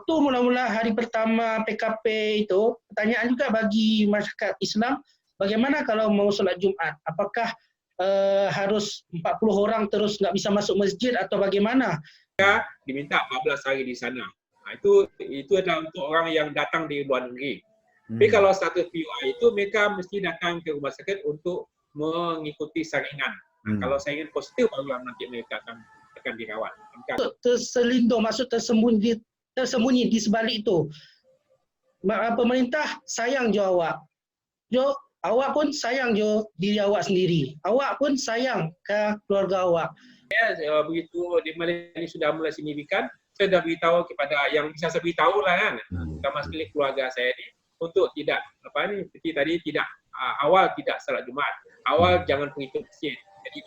waktu mula-mula hari pertama PKP itu, pertanyaan juga bagi masyarakat Islam, bagaimana kalau mau solat Jumat? Apakah harus 40 orang terus nggak bisa masuk masjid atau bagaimana? Diminta 14 hari di sana. Nah, itu adalah untuk orang yang datang dari luar negeri. Tapi kalau status PUI itu mereka mesti datang ke rumah sakit untuk mengikuti saringan. Nah, kalau saringan positif baru nanti mereka akan dirawat. Terselindung, maksud tersembunyi di sebalik itu. Pemerintah sayang jo awak. Jo, awak pun sayang jo diri awak sendiri. Awak pun sayang ke keluarga awak. Begitu di Malaysia ini sudah mulai signifikan, saya sudah beritahu kepada yang bisa saya beritahu lah kan, sama sekali keluarga saya ini untuk tidak seperti tadi tidak awal tidak salat Jumat, awal jangan pergi ke masjid. Jadi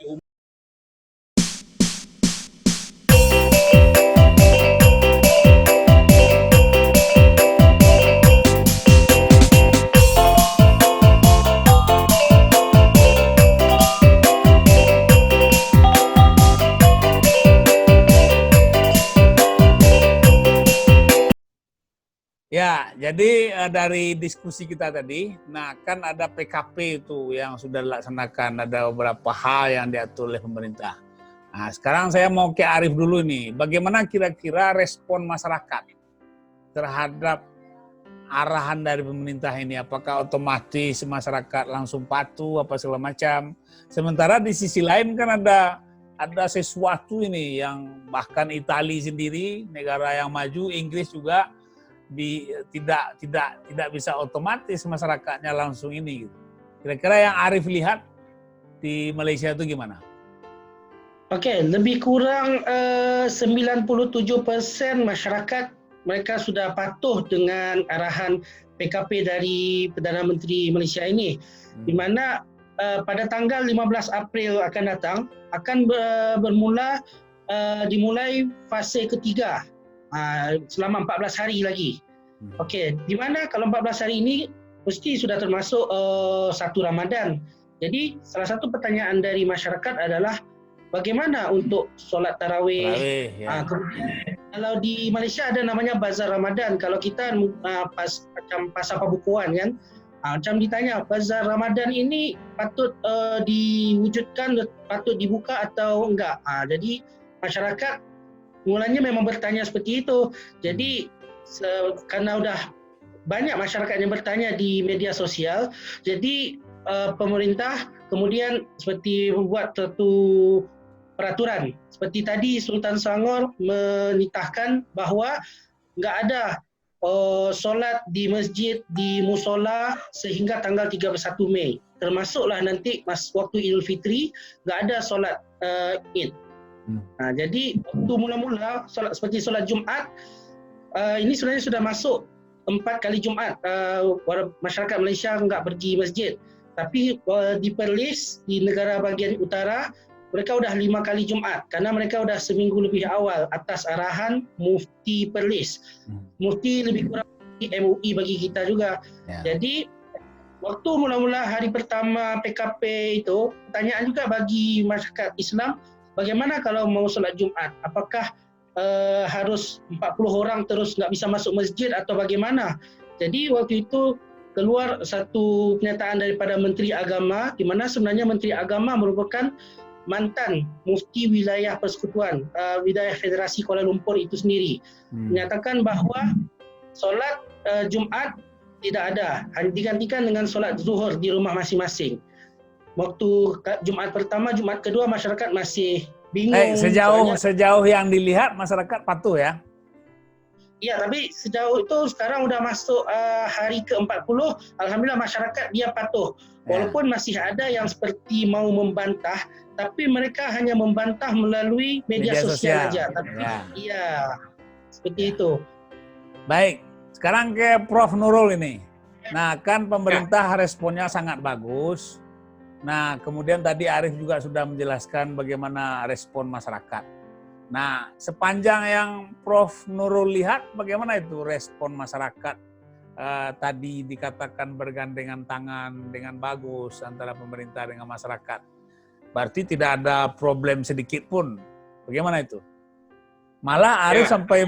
ya, jadi dari diskusi kita tadi, nah kan ada PKP itu yang sudah dilaksanakan, ada beberapa hal yang diatur oleh pemerintah. Nah, sekarang saya mau ke Arif dulu nih, bagaimana kira-kira respon masyarakat terhadap arahan dari pemerintah ini? Apakah otomatis masyarakat langsung patuh, apa segala macam? Sementara di sisi lain kan ada sesuatu ini yang bahkan Italia sendiri, negara yang maju, Inggris juga, tidak bisa otomatis masyarakatnya langsung ini. Kira-kira yang Arif lihat di Malaysia itu gimana? Oke, lebih kurang 97% masyarakat mereka sudah patuh dengan arahan PKP dari Perdana Menteri Malaysia ini. Di mana pada tanggal 15 April akan datang akan dimulai fase ketiga. Selama 14 hari lagi. Okey, di mana kalau 14 hari ini mesti sudah termasuk satu Ramadan. Jadi salah satu pertanyaan dari masyarakat adalah bagaimana untuk solat tarawih? Ya. Kalau di Malaysia ada namanya bazar Ramadan. Kalau kita macam pasar pembukuan kan, macam ditanya bazar Ramadan ini patut diwujudkan, patut dibuka atau enggak? Jadi masyarakat mulanya memang bertanya seperti itu. Jadi karena udah banyak masyarakat yang bertanya di media sosial, jadi pemerintah kemudian seperti membuat satu peraturan. Seperti tadi Sultan Selangor menitahkan bahawa enggak ada solat di masjid, di musola sehingga tanggal 31 Mei. Termasuklah nanti waktu Idul Fitri enggak ada solat Id. Jadi waktu mula-mula seperti solat Jumat, ini sebenarnya sudah masuk 4 kali Jumat. Masyarakat Malaysia enggak pergi masjid. Tapi di Perlis, di negara bahagian utara, mereka sudah 5 kali Jumat karena mereka sudah seminggu lebih awal atas arahan Mufti Perlis. Mufti lebih kurang MUI bagi kita juga. Jadi waktu mula-mula hari pertama PKP itu, pertanyaan juga bagi masyarakat Islam, bagaimana kalau mau solat Jumat? Apakah harus 40 orang terus nggak bisa masuk masjid atau bagaimana? Jadi waktu itu keluar satu pernyataan daripada Menteri Agama, di mana sebenarnya Menteri Agama merupakan mantan Mufti Wilayah Persekutuan, Wilayah Federasi Kuala Lumpur itu sendiri. Menyatakan bahawa solat Jumat tidak ada, digantikan dengan solat zuhur di rumah masing-masing. Waktu Jumat pertama, Jumat kedua masyarakat masih bingung. Sejauh yang dilihat masyarakat patuh ya? Ya, tapi sejauh itu sekarang udah masuk hari ke-40, alhamdulillah masyarakat dia patuh. Walaupun masih ada yang seperti mau membantah, tapi mereka hanya membantah melalui media sosial saja. Tapi seperti itu. Baik, sekarang ke Prof Nurul ini. Nah, kan pemerintah responnya sangat bagus. Nah, kemudian tadi Arif juga sudah menjelaskan bagaimana respon masyarakat. Nah, sepanjang yang Prof Nurul lihat, bagaimana itu respon masyarakat? Tadi dikatakan bergandengan tangan dengan bagus antara pemerintah dengan masyarakat. Berarti tidak ada problem sedikit pun. Bagaimana itu? Malah Arif Ya. sampai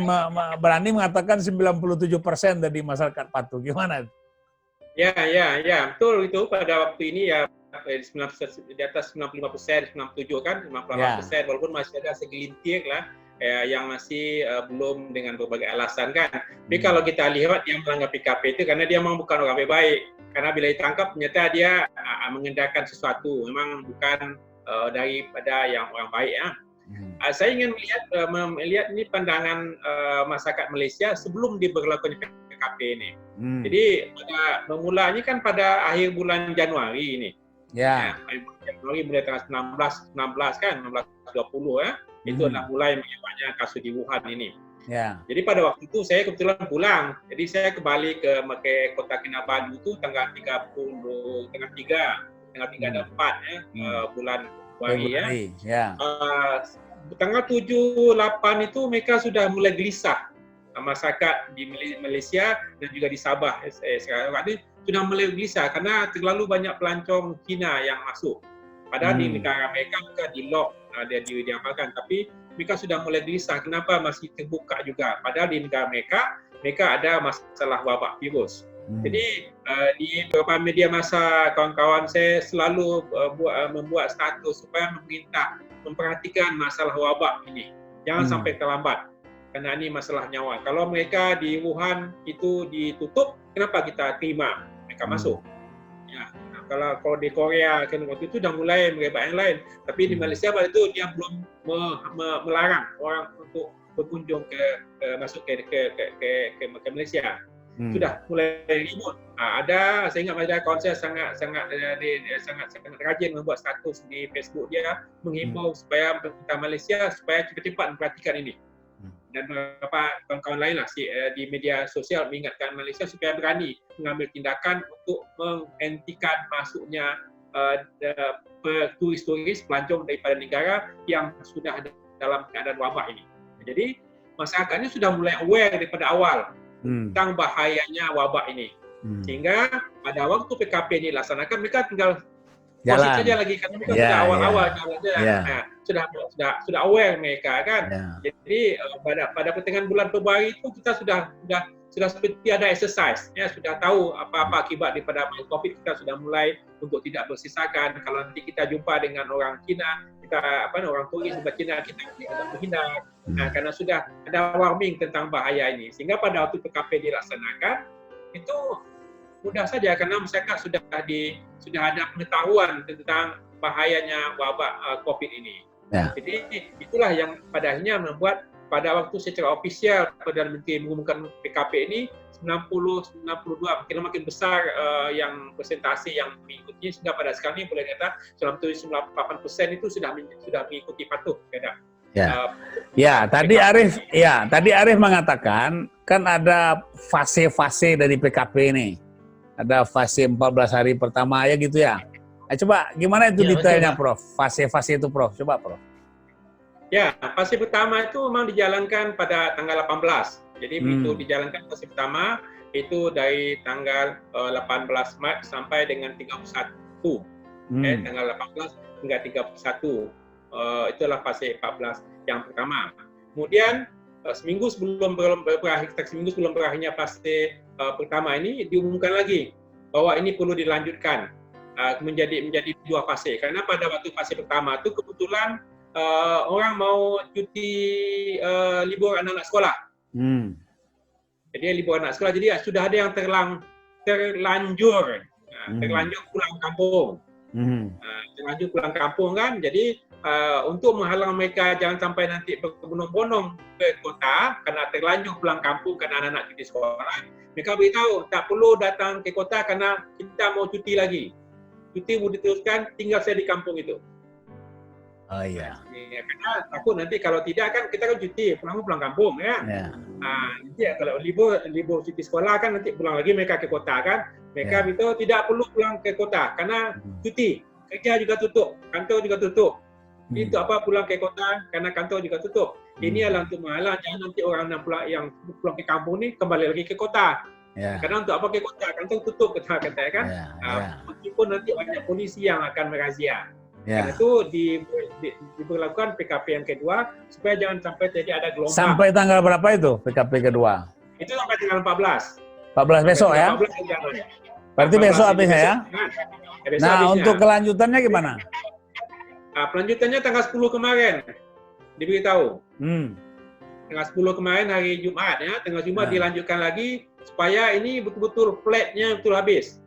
berani mengatakan 97% dari masyarakat patuh. Gimana? Ya, betul itu pada waktu ini ya di atas 95%, 97 kan, 58%, walaupun masih ada segelintir lah yang masih belum dengan berbagai alasan kan. Tapi kalau kita lihat dia melanggar PKP itu karena dia memang bukan orang baik. Karena bila ditangkap ternyata dia mengendalikan sesuatu, memang bukan daripada yang orang baik ya. Saya ingin melihat ini pandangan masyarakat Malaysia sebelum diberlakukan PKP ini. Jadi bermulanya kan pada akhir bulan Januari ini. Ya. Akhir bulan Januari mulai tanggal 19 kan, 19-20 ya. Itu adalah mulai banyak kasus di Wuhan ini. Ya. Jadi pada waktu itu saya kebetulan pulang. Jadi saya kembali ke Kota Kinabalu itu tanggal 3 dan 4 ya, bulan Februari ya. Tanggal 7, 8 itu mereka sudah mulai gelisah. Masyarakat di Malaysia dan juga di Sabah sekarang ini sudah mulai gelisah karena terlalu banyak pelancong Cina yang masuk. Padahal di negara mereka di lock, dia diamalkan, tapi mereka sudah mulai gelisah. Kenapa masih terbuka juga? Padahal di negara mereka ada masalah wabak virus. Jadi di beberapa media massa kawan-kawan saya selalu membuat status supaya pemerintah memperhatikan masalah wabak ini. Jangan sampai terlambat. Karena ini masalah nyawa. Kalau mereka di Wuhan itu ditutup, kenapa kita terima mereka masuk? Ya, kalau di Korea kan waktu itu sudah mulai merebak yang lain. Tapi di Malaysia pada itu dia belum melarang orang untuk berkunjung masuk ke Malaysia. Sudah mulai ribut. Saya ingat ada kawan saya sangat rajin membuat status di Facebook dia menghimbau supaya pemerintah Malaysia supaya cepat-cepat memperhatikan ini. Dan beberapa kawan-kawan lain lah di media sosial mengingatkan Malaysia supaya berani mengambil tindakan untuk menghentikan masuknya turis-turis pelancong daripada negara yang sudah dalam keadaan wabak ini. Jadi masyarakatnya sudah mulai aware daripada awal tentang bahayanya wabak ini. Sehingga pada waktu PKP ini dilaksanakan mereka tinggal jalan saja lagi karena mereka sudah awal-awal sudah aware mereka kan. Jadi pada pertengahan bulan Februari itu kita sudah seperti ada exercise ya, sudah tahu apa akibat daripada COVID. Kita sudah mulai untuk tidak bersisakan. Kalau nanti kita jumpa dengan orang Cina, orang turis dari Cina, kita tidak menghindar karena sudah ada warning tentang bahaya ini. Sehingga pada waktu PKP dilaksanakan itu mudah saja karena masyarakat sudah ada pengetahuan tentang bahayanya wabak COVID ini. Jadi itulah yang pada akhirnya membuat pada waktu secara ofisial Perdana Menteri mengumumkan PKP ini 92 makin besar yang persentase yang mengikuti, sehingga pada sekarang ini boleh kata 98% itu sudah mengikuti patuh. Tadi Arif mengatakan kan ada fase-fase dari PKP ini. Ada fase 14 hari pertama ya gitu ya. Coba gimana itu detailnya Prof? Fase-fase itu Prof, coba Prof. Ya, fase pertama itu memang dijalankan pada tanggal 18. Jadi begitu dijalankan fase pertama itu dari tanggal 18 Maret sampai dengan 31. Tanggal 18 hingga 31. Itulah fase 14 yang pertama. Kemudian seminggu sebelum berakhirnya fase pertama ini diumumkan lagi bahwa ini perlu dilanjutkan menjadi dua fase. Karena pada waktu fase pertama itu kebetulan orang mau cuti libur anak-anak sekolah. Jadi libur anak sekolah, jadi sudah ada yang terlanjur pulang kampung. Terlanjur pulang kampung kan, jadi untuk menghalang mereka jangan sampai nanti berbondong-bondong ke kota karena terlanjur pulang kampung karena anak-anak cuti sekolah, mereka beritahu tak perlu datang ke kota karena kita mau cuti lagi. Cuti mau diteruskan, tinggal saya di kampung itu. Oh iya. Karena takut nanti kalau tidak kan kita kan cuti, pulang kampung ya. Nanti kalau libur cuti sekolah kan nanti pulang lagi mereka ke kota kan. Mereka itu tidak perlu pulang ke kota karena cuti. Kerja juga tutup, kantor juga tutup. Itu pulang ke kota karena kantor juga tutup. Ini adalah untuk menghalang jangan nanti orang yang pulang ke kampung ni kembali lagi ke kota. Karena untuk apa ke kota? Kantor tutup kata kan. Meskipun nanti banyak polisi yang akan merazia. Karena itu diberlakukan PKP yang kedua supaya jangan sampai jadi ada gelombang. Sampai tanggal berapa itu PKP kedua? Itu sampai tanggal 14. 14 besok ya? 14 Januari. Berarti besok habisnya ya? Besok Nah, habisnya. untuk kelanjutannya gimana? Nah, pelanjutannya tanggal 10 kemarin diberitahu. Tanggal 10 kemarin hari Jumat ya, tanggal Jumat dilanjutkan lagi supaya ini betul-betul flatnya betul habis.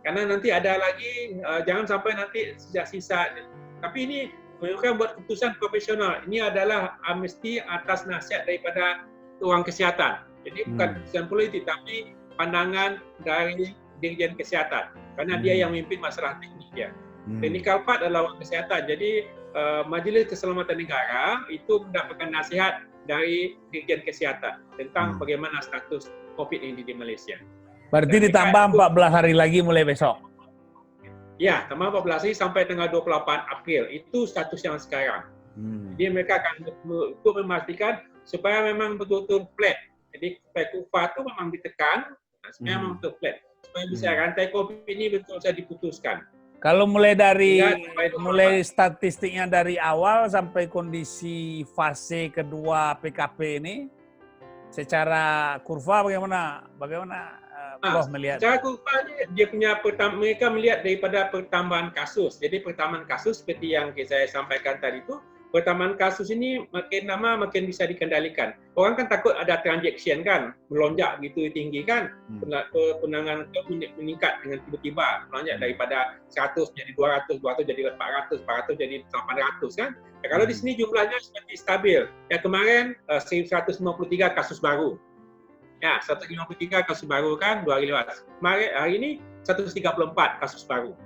Karena nanti ada lagi, jangan sampai nanti sisa. Tapi ini mereka buat keputusan profesional. Ini adalah amnesti atas nasihat daripada orang kesihatan. Jadi bukan keputusan politik, tapi pandangan dari Dirjen Kesehatan. Karena dia yang memimpin masalah teknik ya. Technical part adalah orang kesehatan. Jadi Majelis Keselamatan Negara itu mendapatkan nasihat dari Dirjen Kesehatan tentang bagaimana status COVID ini di Malaysia. Berarti ditambah 14 hari lagi mulai besok? Ya, tambah 14 hari sampai tanggal 28 April. Itu status yang sekarang. Jadi mereka akan untuk memastikan supaya memang betul-betul flat. Jadi supaya kurva itu memang ditekan, supaya memang betul flat. Supaya bisa rantai COVID ini betul saja diputuskan. Kalau mulai statistiknya dari awal sampai kondisi fase kedua PKP ini, secara kurva bagaimana Prof melihat? Secara kurva dia punya mereka melihat daripada pertambahan kasus. Jadi pertambahan kasus seperti yang saya sampaikan tadi itu, pertambahan kasus ini makin lama makin bisa dikendalikan. Orang kan takut ada transaction kan, melonjak gitu tinggi kan, penanganan meningkat dengan tiba-tiba, melonjak daripada 100 jadi 200, 200 jadi 400, 400 jadi 800 kan. Ya, kalau di sini jumlahnya seperti stabil. Ya kemarin 1153 kasus baru. Ya, 153 kasus baru kan 2 hari lewat. Kemarin hari ini 134 kasus baru.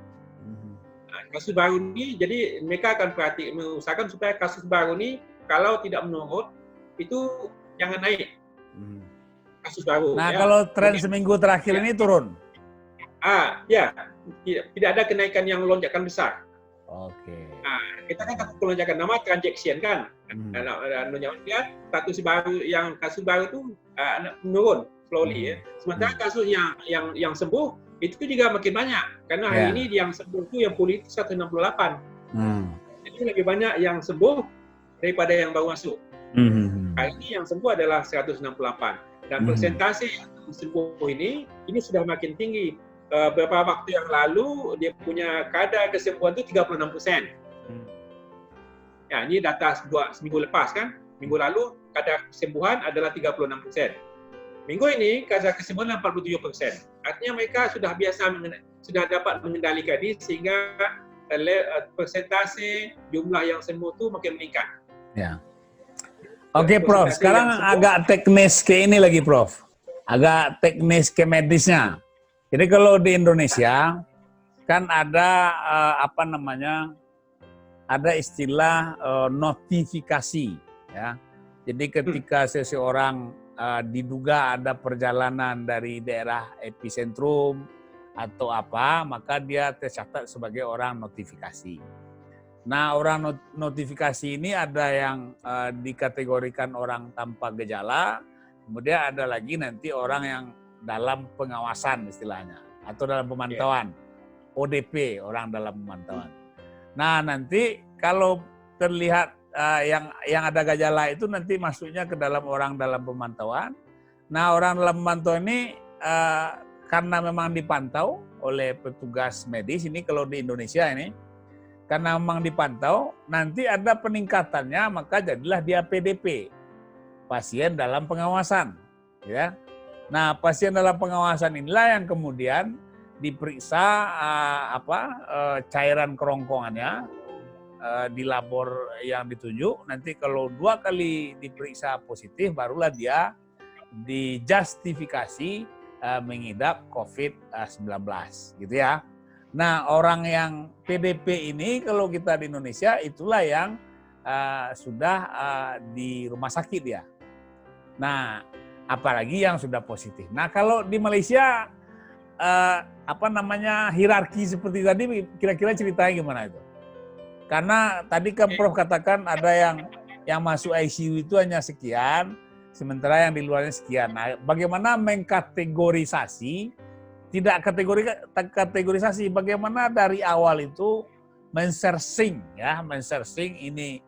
Kasus baru ini, jadi mereka akan mengusahakan supaya kasus baru ini kalau tidak menurun, itu jangan naik. Kasus baru. Nah, ya. kalau tren seminggu terakhir ini turun? Ya, tidak ada kenaikan yang lonjakan besar. Oke. Nah, kita kan takut lonjakan nama transaction kan. Status baru yang kasus baru itu menurun slowly ya. Sementara kasus yang sembuh itu juga makin banyak karena hari ini yang sembuh itu yang pulih itu 168. Jadi lebih banyak yang sembuh daripada yang baru masuk. Hari ini yang sembuh adalah 168 dan persentase yang sembuh ini sudah makin tinggi. Beberapa waktu yang lalu dia punya kadar kesembuhan itu 36%. Ya, ini data seminggu lepas kan. Minggu lalu kadar kesembuhan adalah 36%. Minggu ini kadar kesembuhan 47%. Artinya mereka sudah dapat mengendalikan ini sehingga persentase jumlah yang sembuh itu makin meningkat. Ya. Oke, Prof. Sekarang agak teknis ke ini lagi, Prof. Agak teknis ke medisnya. Jadi kalau di Indonesia kan ada ada istilah notifikasi, ya. Jadi ketika seseorang diduga ada perjalanan dari daerah epicentrum atau apa, maka dia tercatat sebagai orang notifikasi. Nah, orang notifikasi ini ada yang dikategorikan orang tanpa gejala, kemudian ada lagi nanti orang yang dalam pengawasan istilahnya, atau dalam pemantauan, ODP, orang dalam pemantauan. Nah, nanti kalau terlihat yang ada gejala itu nanti masuknya ke dalam orang dalam pemantauan. Nah, orang dalam pemantauan ini karena memang dipantau oleh petugas medis ini kalau di Indonesia ini, karena memang dipantau, nanti ada peningkatannya, maka jadilah dia PDP, pasien dalam pengawasan, ya. Nah, pasien dalam pengawasan inilah yang kemudian diperiksa cairan kerongkongannya di labor yang ditunjuk. Nanti kalau 2 kali diperiksa positif, barulah dia dijustifikasi mengidap COVID-19, gitu ya. Nah, orang yang PDP ini kalau kita di Indonesia itulah yang sudah di rumah sakit ya. Nah, apalagi yang sudah positif. Nah, kalau di Malaysia hierarki seperti tadi kira-kira ceritanya gimana itu? Karena tadi kan Prof katakan ada yang masuk ICU itu hanya sekian, sementara yang di luarnya sekian. Nah, bagaimana mengkategorisasi, tidak kategorisasi, bagaimana dari awal itu men-searching ya, men-searching ini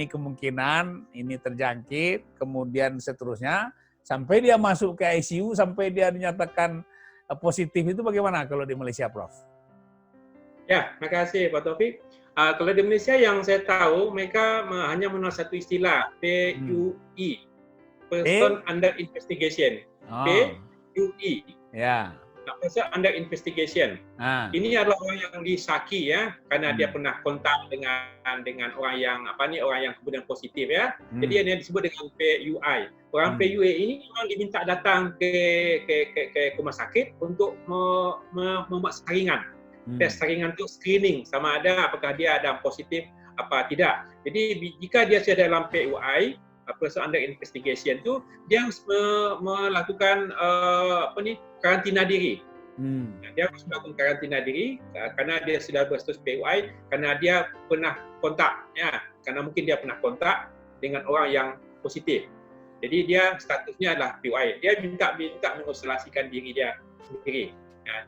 kemungkinan, ini terjangkit, kemudian seterusnya sampai dia masuk ke ICU, sampai dia dinyatakan positif. Itu bagaimana kalau di Malaysia, Prof? Ya, terima kasih Pak Taufik. Kalau di Malaysia yang saya tahu, mereka hanya mengenal satu istilah, PUI, Person Under Investigation. PUI. Ya. Person Under Investigation. Ini adalah orang yang disaki ya, karena dia pernah kontak dengan orang yang orang yang kemudian positif ya. Jadi ini disebut dengan PUI. Orang PUI ini memang diminta datang ke rumah sakit untuk membuat saringan. Tes saringan untuk screening sama ada apakah dia ada positif apa tidak. Jadi jika dia sudah dalam PUI, Person Under Investigation itu, dia harus melakukan karantina diri. Dia harus melakukan karantina diri karena dia sudah berstatus PUI, karena dia pernah kontak ya, karena mungkin dia pernah kontak dengan orang yang positif. Jadi dia statusnya adalah PUI. Dia minta mengisolasikan diri dia sendiri. Ya,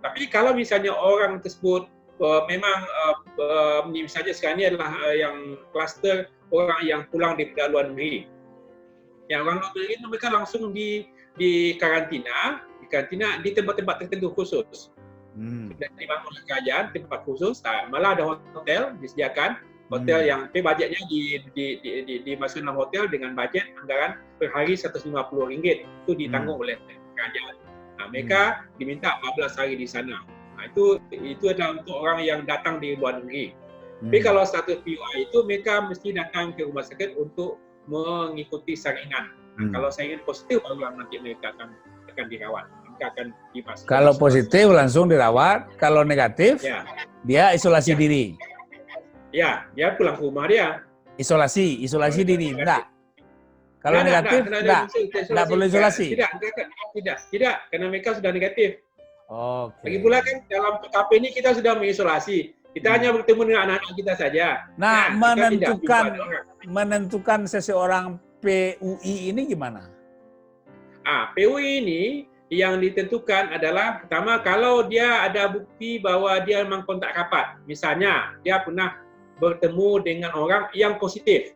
tapi kalau misalnya orang tersebut memang misalnya sekarang ini adalah yang kluster orang yang pulang dari luar negeri. Yang orang luar negeri itu mereka langsung di karantina di tempat-tempat tertentu khusus. Sudah dibangun oleh kerajaan tempat khusus, malah ada hotel disediakan, hotel yang budgetnya dimasukkan dalam hotel dengan budget anggaran per hari RM150 itu ditanggung oleh kerajaan. Mereka diminta 14 hari di sana. Itu adalah untuk orang yang datang dari luar negeri. Tapi kalau status PUI itu mereka mesti datang ke rumah sakit untuk mengikuti saringan. Kalau saringan positif baru nanti mereka akan dirawat. Mereka akan dipastikan. Kalau positif langsung dirawat, kalau negatif dia isolasi diri. Ya, dia pulang ke rumah dia. Isolasi diri, enggak. Kalau negatif, tidak perlu isolasi. Tidak, karena mereka sudah negatif. Oke. Lagi pula kan dalam PKP ini kita sudah mengisolasi. Kita hanya bertemu dengan anak-anak kita saja. Nah, menentukan seseorang PUI ini gimana? PUI ini yang ditentukan adalah pertama kalau dia ada bukti bahwa dia memang kontak rapat. Misalnya dia pernah bertemu dengan orang yang positif.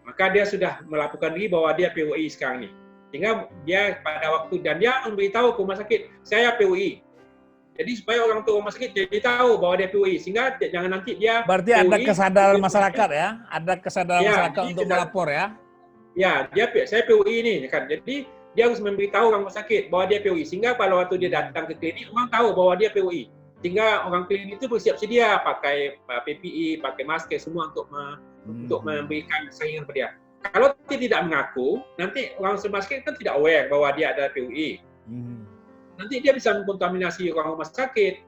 Maka dia sudah melaporkan diri bahwa dia PUI sekarang ini. Sehingga dia pada waktu dan dia memberitahu ke rumah sakit, saya PUI. Jadi supaya orang tua rumah sakit jadi tahu bahwa dia PUI, sehingga jangan nanti dia berarti PUI, ada kesadaran masyarakat ya, ada kesadaran masyarakat untuk melapor ya. Ya, saya PUI ini kan. Jadi dia harus memberitahu orang rumah sakit bahwa dia PUI, sehingga pada waktu dia datang ke klinik orang tahu bahwa dia PUI. Sehingga orang klinik itu bersiap sedia pakai PPE, pakai masker semua untuk memberikan saringan kepada dia. Kalau dia tidak mengaku, nanti orang rumah sakit kan tidak aware bahwa dia ada PUI. Nanti dia bisa mengkontaminasi orang rumah sakit.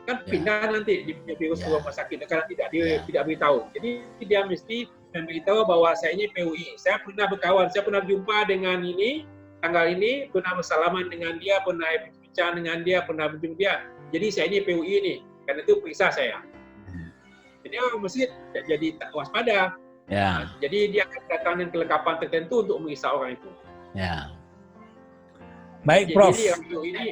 Kan pindah nanti di virus rumah sakit karena tidak beritahu. Jadi dia mesti memberitahu bahwa saya ini PUI. Saya pernah berkawan, saya pernah jumpa dengan ini, tanggal ini, pernah bersalaman dengan dia, pernah bicara dengan dia, pernah berjumpa dia. Jadi saya ini PUI ini, karena itu periksa saya. Jadi orang masjid jadi tak waspada. Jadi dia akan datang dengan kelengkapan tertentu untuk memeriksa orang itu. Baik, Prof. Jadi yang PUI ini,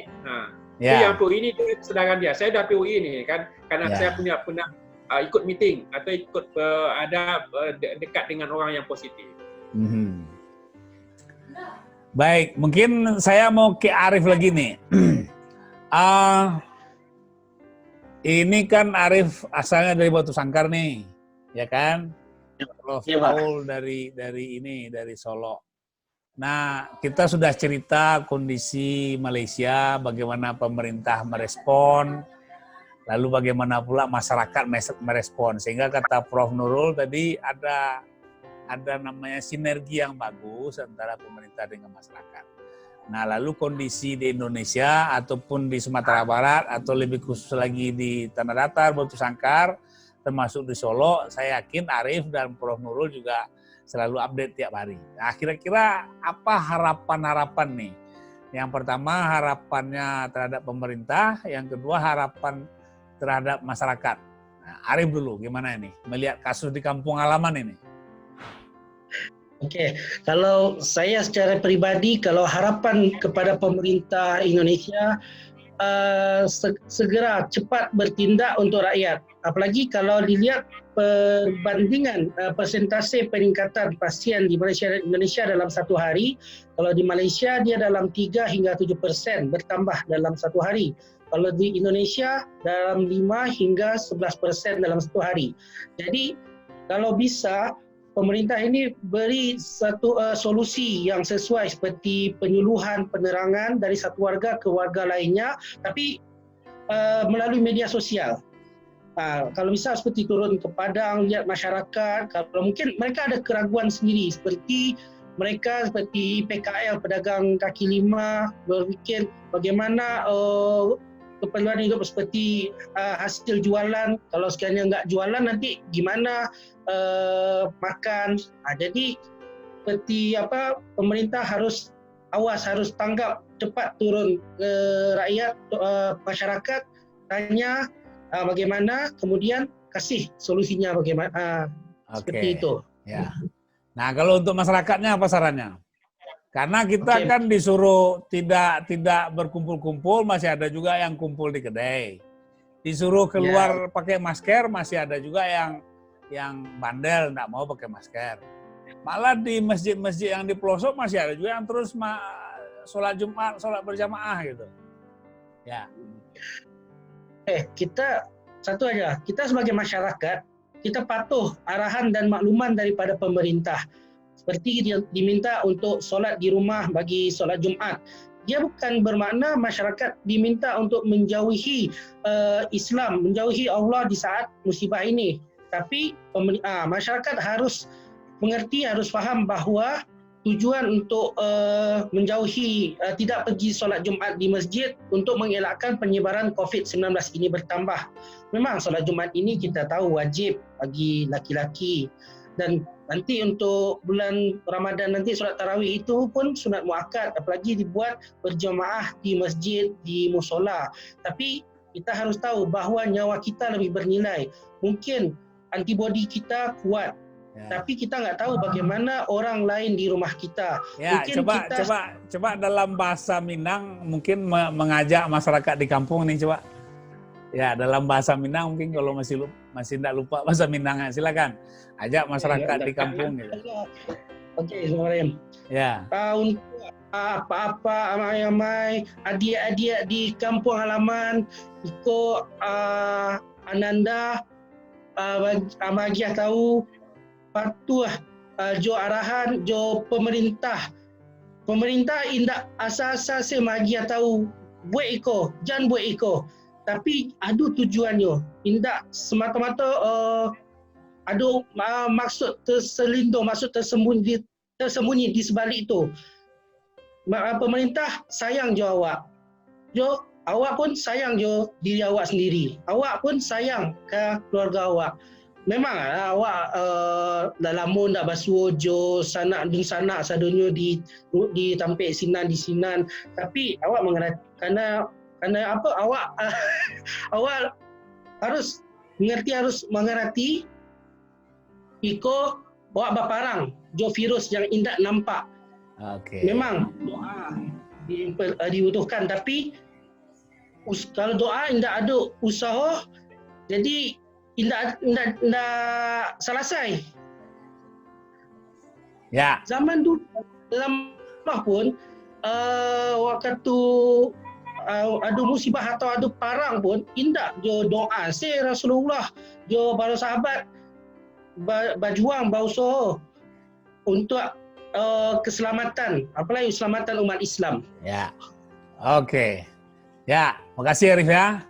yang PUI ini sedangkan dia. Saya dah PUI ini kan, karena saya pernah ikut meeting atau ikut dekat dengan orang yang positif. Baik, mungkin saya mau ke Arif lagi nih. Ini kan Arif asalnya dari Batu Sangkar nih, ya kan? Prof. Paul dari Solo. Nah, kita sudah cerita kondisi Malaysia, bagaimana pemerintah merespon, lalu bagaimana pula masyarakat merespon. Sehingga kata Prof. Nurul tadi ada namanya sinergi yang bagus antara pemerintah dengan masyarakat. Nah, lalu kondisi di Indonesia ataupun di Sumatera Barat atau lebih khusus lagi di Tanah Datar, Batu Sangkar, termasuk di Solo, saya yakin Arif dan Prof. Nurul juga selalu update tiap hari. Nah, kira-kira apa harapan-harapan nih? Yang pertama harapannya terhadap pemerintah, yang kedua harapan terhadap masyarakat. Nah, Arif dulu, gimana ini? Melihat kasus di kampung halaman ini. Oke, kalau saya secara pribadi, kalau harapan kepada pemerintah Indonesia, segera cepat bertindak untuk rakyat. Apalagi kalau dilihat perbandingan persentase peningkatan pasien di Malaysia dan Indonesia dalam satu hari. Kalau di Malaysia dia dalam 3 hingga 7% bertambah dalam satu hari. Kalau di Indonesia dalam 5 hingga 11% dalam satu hari. Jadi kalau bisa pemerintah ini beri satu solusi yang sesuai seperti penyuluhan, penerangan dari satu warga ke warga lainnya, tapi melalui media sosial. Kalau bisa seperti turun ke padang, lihat masyarakat, kalau mungkin mereka ada keraguan sendiri seperti mereka seperti PKL, pedagang kaki lima, berfikir bagaimana keperluan hidup seperti hasil jualan, kalau sekiranya nggak jualan nanti gimana makan. Jadi seperti pemerintah harus awas, harus tanggap cepat turun ke rakyat, masyarakat, tanya bagaimana, kemudian kasih solusinya bagaimana. Seperti itu. Ya. Nah, kalau untuk masyarakatnya apa sarannya? Karena kita kan disuruh tidak berkumpul-kumpul, masih ada juga yang kumpul di kedai. Disuruh keluar pakai masker, masih ada juga yang bandel, nggak mau pakai masker. Malah di masjid-masjid yang di pelosok masih ada juga yang terus sholat Jumat, sholat berjamaah gitu. Ya. Kita satu aja, kita sebagai masyarakat, kita patuh arahan dan makluman daripada pemerintah. Seperti diminta untuk solat di rumah bagi solat Jumat. Dia bukan bermakna masyarakat diminta untuk menjauhi Islam, menjauhi Allah di saat musibah ini. Tapi masyarakat harus mengerti, harus faham bahawa tujuan untuk menjauhi, tidak pergi solat Jumat di masjid untuk mengelakkan penyebaran COVID-19 ini bertambah. Memang solat Jumat ini kita tahu wajib bagi laki-laki. Dan nanti untuk bulan Ramadan nanti solat tarawih itu pun sunat muakkad, apalagi dibuat berjamaah di masjid, di musola. Tapi kita harus tahu bahawa nyawa kita lebih bernilai. Mungkin antibodi kita kuat, tapi kita nggak tahu bagaimana orang lain di rumah kita. Ya, mungkin coba dalam bahasa Minang mungkin mengajak masyarakat di kampung nih, coba. Ya, dalam bahasa Minang mungkin kalau masih tidak lupa bahasa Minangnya, silakan ajak masyarakat di kampung gitu. Okey, Bismillahirrahmanirrahim. Ya. Untuk apa-apa amai-amai adik-adik di kampung halaman ikut Ananda bagi tahu patuh jo arahan jo pemerintah. Pemerintah indak asal-asal semagi tahu buat iko, jangan buat iko. Tapi ada tujuannya, tidak semata-mata ada maksud terselindung, maksud tersembunyi di sebalik itu. Pemerintah sayang jo awak, awak pun sayang jo diri awak sendiri, awak pun sayang ke keluarga awak. Memang awak dalam mun nak basuh jo sanak dun sanak sadonyo di tampik sinan di sinan, tapi awak mengerti karena apa awak harus mengerti iko awak berparang jo virus yang indak nampak. Memang doa dibutuhkan, tapi kalau doa indak ada usaha, jadi indak selesai. Ya. Zaman dulu lama pun waktu ada musibah atau ada parang pun indak jo doa Rasulullah, jo para sahabat berjuang berusaha untuk keselamatan, apalagi keselamatan umat Islam. Ya. Oke. Ya, makasih Arif ya.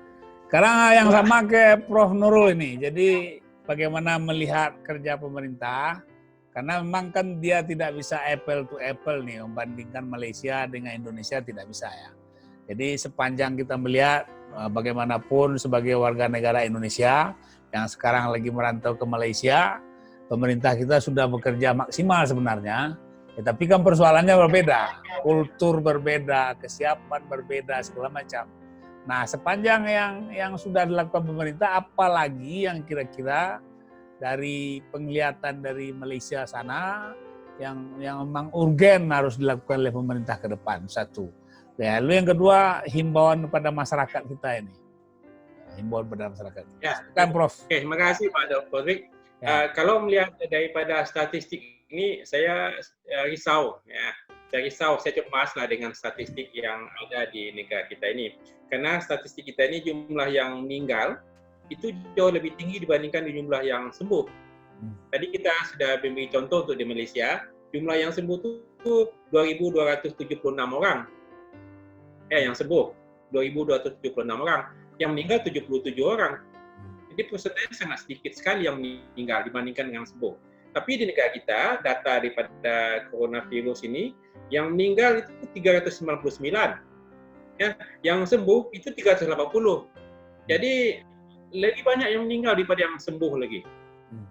Sekarang yang sama ke Prof Nurul ini. Jadi bagaimana melihat kerja pemerintah? Karena memang kan dia tidak bisa apple to apple nih, membandingkan Malaysia dengan Indonesia tidak bisa ya. Jadi sepanjang kita melihat bagaimanapun sebagai warga negara Indonesia yang sekarang lagi merantau ke Malaysia, pemerintah kita sudah bekerja maksimal sebenarnya. Tapi kan persoalannya berbeda, kultur berbeda, kesiapan berbeda, segala macam. Nah, sepanjang yang sudah dilakukan pemerintah, apalagi yang kira-kira dari penglihatan dari Malaysia sana yang memang urgen harus dilakukan oleh pemerintah ke depan. Satu. Ya, lalu yang kedua, himbauan kepada masyarakat kita ini. Himbauan pada masyarakat. Ya, Kan, Prof. Oke, terima kasih Pak Dr. Rik. Ya. Kalau melihat daripada statistik ini, saya risau. Ya. Saya risau, saya cemas lah dengan statistik yang ada di negara kita ini. Karena statistik kita ini jumlah yang meninggal itu jauh lebih tinggi dibandingkan jumlah yang sembuh. Tadi kita sudah memberi contoh untuk di Malaysia, jumlah yang sembuh itu 2.276 orang. Yang sembuh 2.276 orang, yang meninggal 77 orang. Jadi persentase sangat sedikit sekali yang meninggal dibandingkan dengan sembuh. Tapi di negara kita, data daripada coronavirus ini, yang meninggal itu 399, yang sembuh itu 380. Jadi lebih banyak yang meninggal daripada yang sembuh lagi.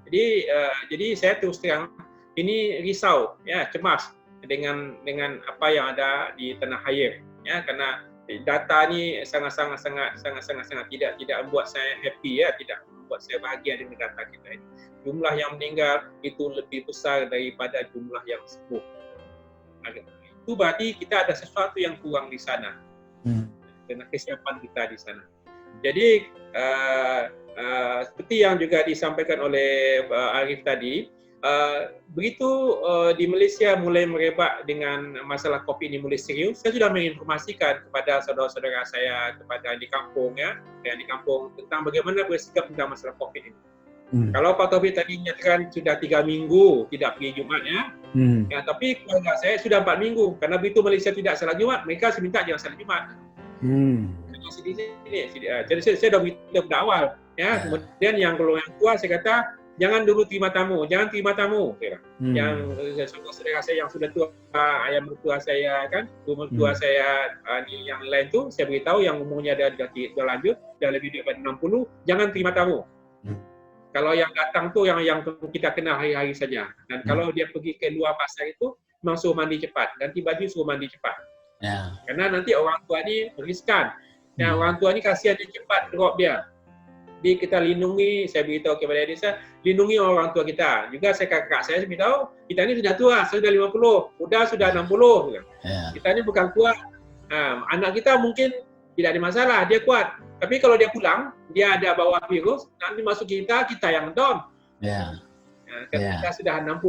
Jadi saya terus terang ini risau, cemas dengan apa yang ada di tanah air, karena data ini sangat tidak membuat saya happy, tidak membuat saya bahagia dengan data kita ini. Jumlah yang meninggal itu lebih besar daripada jumlah yang sembuh. Itu berarti kita ada sesuatu yang kurang di sana, dengan kesiapan kita di sana. Jadi seperti yang juga disampaikan oleh Arif tadi, begitu di Malaysia mulai merebak dengan masalah COVID ini mulai serius, saya sudah menginformasikan kepada saudara-saudara saya, kepada di kampung, yang di kampung, tentang bagaimana bersikap tentang masalah COVID ini. Kalau Pak Taufik tadi menyatakan sudah 3 minggu tidak pergi Jumat, tapi keluarga saya sudah 4 minggu, karena begitu Malaysia tidak salat Jumat, mereka minta jangan salat Jumat. Jadi saya sudah beritahu pada awal, kemudian yang kalau yang tua saya kata, jangan dulu terima tamu. Yang saudara saya yang sudah tua, ayah mertua saya kan, mertua saya yang lain tu, saya beritahu yang umurnya dah lanjut, dah lebih daripada 60, jangan terima tamu. Kalau yang datang tu yang kita kenal hari-hari saja. Dan kalau dia pergi ke luar pasar itu, memang suruh mandi cepat, ganti baju suruh mandi cepat. Karena nanti orang tua ni riskan. Orang tua ni kasihan dia cepat drop dia. Jadi kita lindungi, saya beritahu kepada dia, saya lindungi orang tua kita. Juga kakak saya beritahu, kita ni sudah tua, saya sudah 50, sudah 60. Kita ni bukan kuat. Anak kita mungkin tidak ada masalah, dia kuat. Tapi kalau dia pulang, dia ada bawa virus, nanti masuk kita yang down. Kita sudah 60,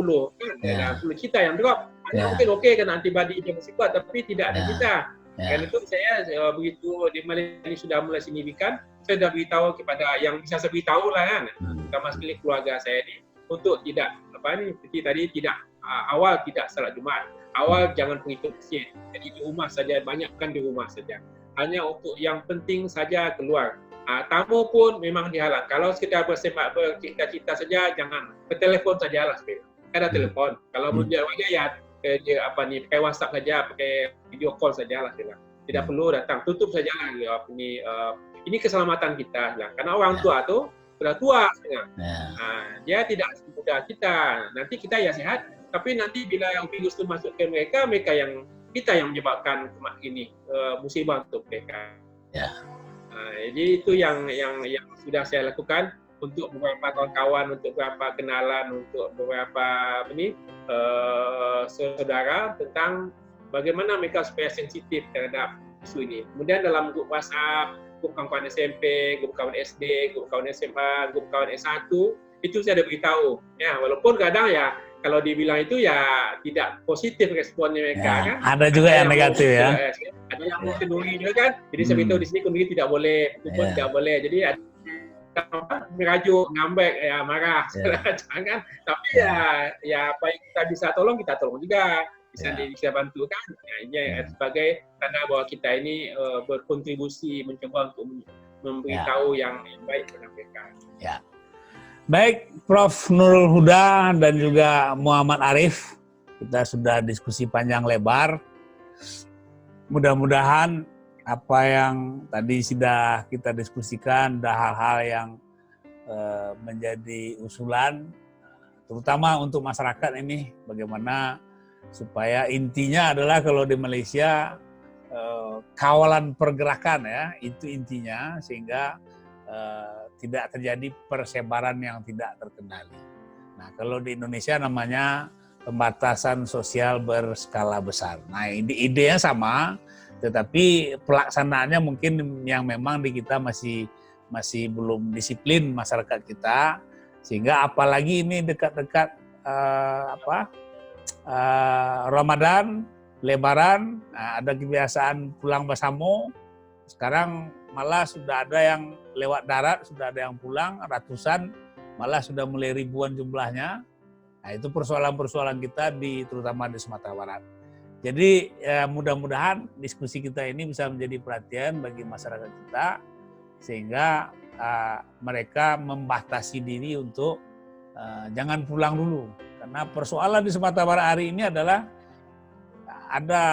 60 kita yang drop. Mungkin okey kan antibody dia masih kuat, tapi tidak ada kita. Dan itu saya begitu di Malaysia ini sudah mulai signifikan, saya sudah beritahu kepada yang bisa saya beritahu lah kan, terutama sekali keluarga saya ini, untuk tidak seperti tadi awal tidak salat Jumat, awal jangan pergi ke masjid, jadi di rumah saja, banyakkan di rumah saja, hanya untuk yang penting saja keluar. Tamu pun memang dihalang. Kalau sekedar bercita-cita saja, jangan bertelefon sajalah. Ada telepon. Kalau menjadi wajah pakai WhatsApp saja, pakai video call sajalah. Tidak perlu datang. Tutup sajalah. Ini keselamatan kita. Karena orang tua tu sudah tua. Dia tidak semudah kita. Nanti kita ya sehat. Tapi nanti bila yang virus itu masuk ke mereka yang kita yang menyebabkan ini musibah untuk mereka. Jadi itu yang sudah saya lakukan untuk beberapa kawan-kawan, untuk beberapa kenalan, untuk beberapa saudara tentang bagaimana mereka supaya sensitif terhadap isu ini. Kemudian dalam grup WhatsApp, grup kawan SMP, grup kawan SD, grup kawan SMA, grup kawan S1, itu saya ada beritahu. Walaupun kadang kalau dibilang itu tidak positif responnya mereka kan. Ada juga yang negatif ya. Ada yang mau kenduri juga kan. Jadi saya beritahu di sini kenduri tidak boleh, itu pun tidak boleh. Jadi ada merajuk, ngambek, marah, jangan. Tapi apa yang kita bisa tolong juga. Bisa bantu kan. Ini sebagai tanda bahwa kita ini berkontribusi mencoba untuk memberitahu yang baik kepada mereka. Baik, Prof. Nurul Huda dan juga Muhammad Arif, kita sudah diskusi panjang lebar. Mudah-mudahan apa yang tadi sudah kita diskusikan, ada hal-hal yang menjadi usulan, terutama untuk masyarakat ini, bagaimana supaya intinya adalah kalau di Malaysia kawalan pergerakan itu intinya, sehingga tidak terjadi persebaran yang tidak terkendali. Nah, kalau di Indonesia namanya pembatasan sosial berskala besar. Nah, idenya sama, Tetapi pelaksanaannya mungkin yang memang di kita masih belum disiplin masyarakat kita, sehingga apalagi ini dekat-dekat Ramadan, Lebaran, ada kebiasaan pulang bersama. Sekarang malah sudah ada yang lewat darat, sudah ada yang pulang ratusan, malah sudah mulai ribuan jumlahnya. Nah, itu persoalan-persoalan kita terutama di Sumatera Barat. Jadi mudah-mudahan diskusi kita ini bisa menjadi perhatian bagi masyarakat kita, sehingga mereka membatasi diri untuk jangan pulang dulu. Karena persoalan di Sumatera Barat hari ini adalah ada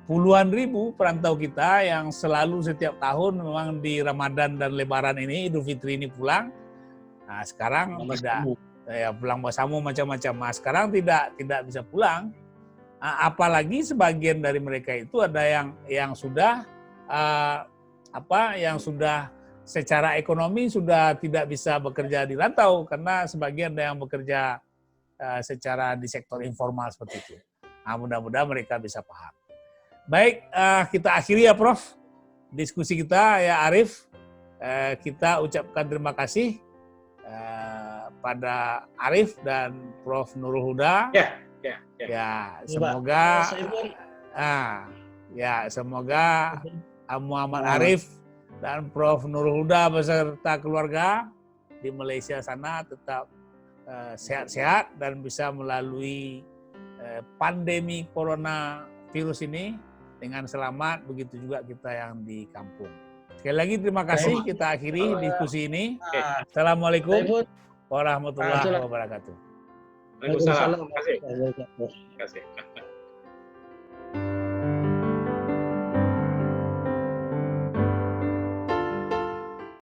puluhan ribu perantau kita yang selalu setiap tahun memang di Ramadan dan Lebaran ini, Idul Fitri ini pulang. Nah, sekarang tidak, pulang bersama macam-macam. Nah, sekarang tidak bisa pulang. Apalagi sebagian dari mereka itu ada yang sudah yang sudah secara ekonomi sudah tidak bisa bekerja di rantau, karena sebagian ada yang bekerja secara di sektor informal seperti itu. Nah, mudah-mudahan mereka bisa paham. Baik, kita akhiri ya Prof. Diskusi kita ya Arif. Kita ucapkan terima kasih pada Arif dan Prof. Nurul Huda. Ya, semoga semoga Muhammad Arif dan Prof. Nurul Huda beserta keluarga di Malaysia sana tetap sehat-sehat dan bisa melalui pandemi corona virus ini dengan selamat, begitu juga kita yang di kampung. Sekali lagi terima kasih, kita akhiri diskusi ini. Assalamualaikum warahmatullahi wabarakatuh. Waalaikumsalam. Terima kasih.